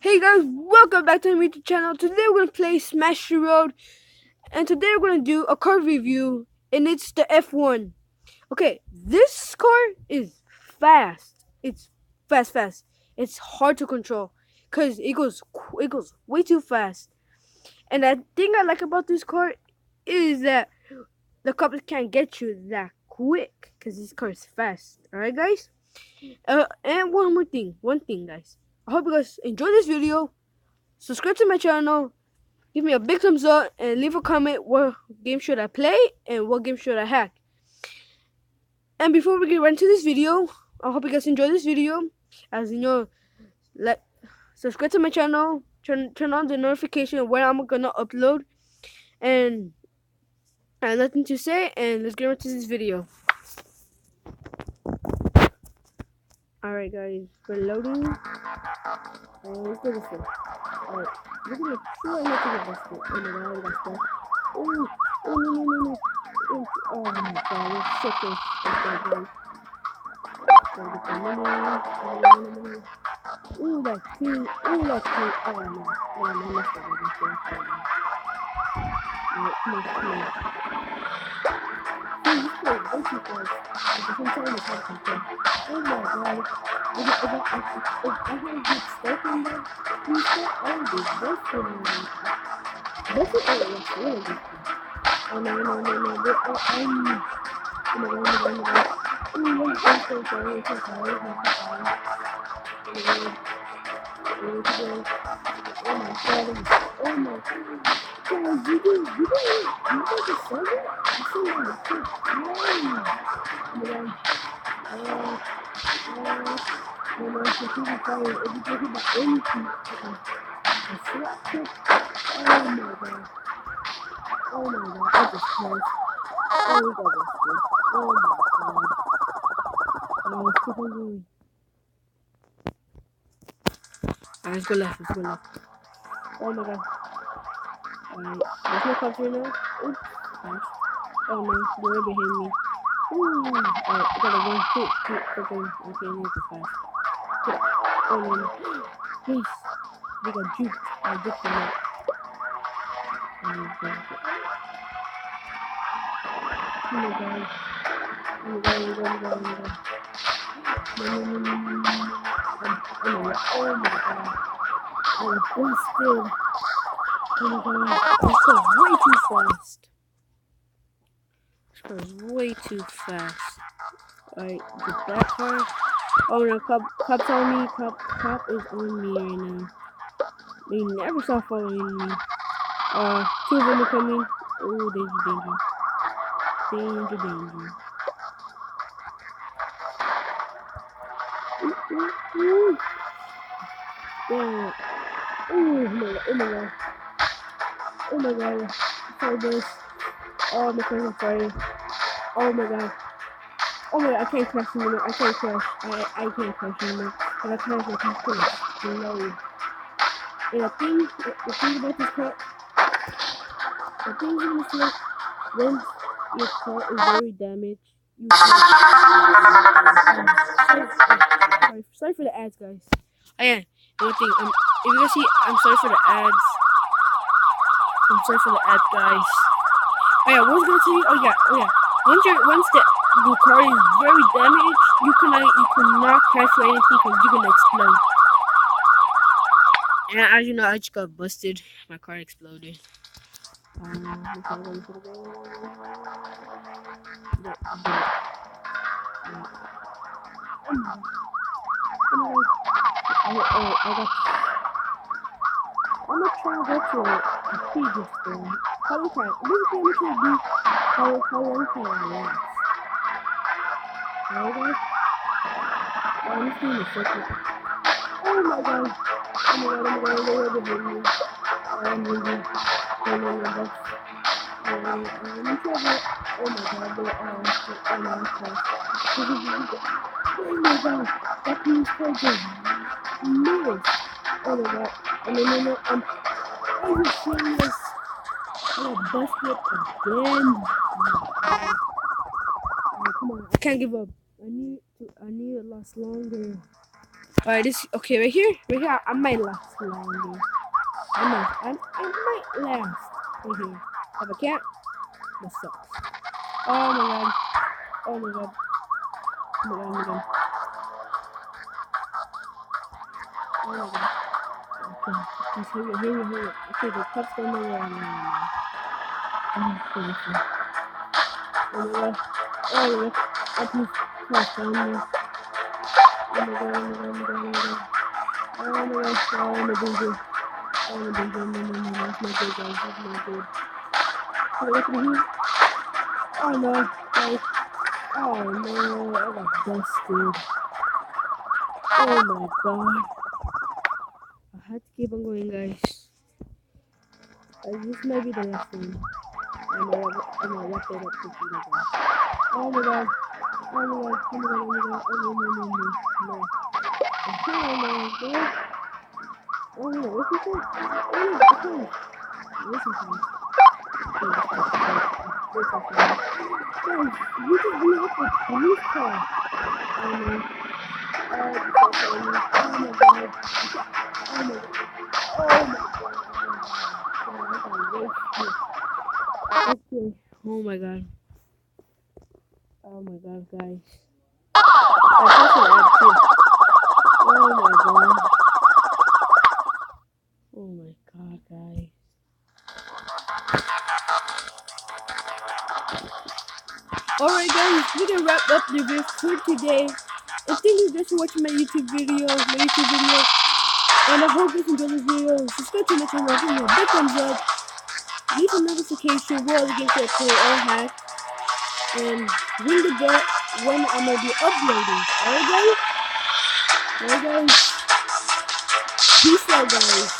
Hey guys, welcome back to the YouTube channel. Today we're gonna play Smashy Road, and today we're gonna do a car review, and it's the F1. Okay, this car is fast. It's fast. It's hard to control, cause it goes way too fast. And the thing I like about this car is that the cops can't get you that quick, cause this car is fast. All right, guys. And one thing, guys. I hope you guys enjoy this video. Subscribe to my channel, give me a big thumbs up, and leave a comment what game should I play and what game should I hack. And before we get right into this video, I hope you guys enjoy this video. As you know, subscribe to my channel, turn on the notification when I'm gonna upload, and I have nothing to say, and let's get right into this video. Alright guys, we're loading. Let's do this one. Alright, we're gonna try not to get busted. Oh my god, we got stuck. Oh, no. Oh my god, we're so close. Okay, guys. Ooh, that's cute. Oh no. Oh, I messed up with this one. Alright, come on. Dude, this play way too fast. At the same time, it's hard to control. Oh my god. If I had get stuck in that, I would be busted on it. This is really good. Oh no. Oh my god. Oh, I'm so sorry. Oh my god. Oh my god. Guys, you guys just saw that? I see it on the clip. Yay! Man. If you can find it, if you can hit by anything, a slap kick. Oh my god. I just crashed. Oh, we got this good. Oh my god. Let's keep on going. Alright, let's go left. Oh my god. Alright, there's no cops right now. Oops, gosh. Oh no, they're right behind me. Ooh. Alright, I got a 1 hit freaking. Okay, I need to fast. Oh no. Yes. They got juked. I juked them up. Oh my god. Oh my god. No. Oh my god. I'm busted. Oh my god. This car's way too fast. This car's way too fast. Alright, get that car. Oh no, cop's on me. Cop is on me right now. They never stop following me. Two of them are coming. Oh, danger. Ooh. Yeah. Oh my god. Sorry, this. Oh, my friend's on fire. Oh my god. I can't crash anymore. I can't crash. I can't crash anymore. If I crash, my car's gonna explode. And the thing about this car, the thing is gonna say, when your car is very damaged, you can sorry for the ads, guys. Oh yeah, one thing, if you guys see, I'm sorry for the ads. I'm sorry for the ads, guys. Oh yeah, what was I gonna say? Oh yeah. Once the car is very damaged, you cannot crash or anything because you're gonna explode. And as you know, I just got busted. My car exploded. Oh, I'm gonna try to go to a previous thing. How long can I last? Alright guys? I'm just doing a circle. Oh my god. I'm leaving. I'm leaving. No, that's... I'm in trouble. Oh my god, they are... Oh my god. Oh my god. That means crazy. No. Oh my god. No. Are you serious? I got busted again. Oh, come on. I can't give up. I need to last longer. Alright, this okay right here. Right here, I might last longer. I might last right here. If I can't, that sucks. Oh my god. Oh my god. Oh my god. Oh my god. Oh my god. Okay. Please hurry up, hurry up, hurry up. Okay, the cup's going nowhere. Oh, okay. Oh my god. Oh my god. Oh please. Come on, me. Oh my god, oh my god, oh my god, oh my god. Oh my god. Oh, I'm a danger. Oh, I'm a danger. No, no, no, no. That's not good, guys. That's not good. Can I get to the heat? Oh no, guys. Oh no, I got busted. Oh my god. I had to keep on going, guys. This might be the last one. I'm gonna wrap it up quickly, guys. Oh my god. Oh my god. Oh my god. Oh my god. Oh no, no, no, no. No. Oh my god. Oh no, what's this one? Oh no, it's fine. This is fine. Okay, this is fine. This is fine. Guys, we just blew up a police car. Oh no. Oh, this is fine. Oh my god. Oh my god. Oh my god. Oh my god. Oh my god. Okay. Oh my god. Oh my god, guys. I pressed an ad too. Oh my god. Oh my god, guys. Alright guys, we can wrap up the video for today. And thank you guys for watching my YouTube video. And I hope you enjoyed this video. Subscribe to my channel, give me a big thumbs up. Leave a notification where the games that play all hack. And ring the bell when I'm gonna be uploading. Alright guys? Alright guys? Peace out guys.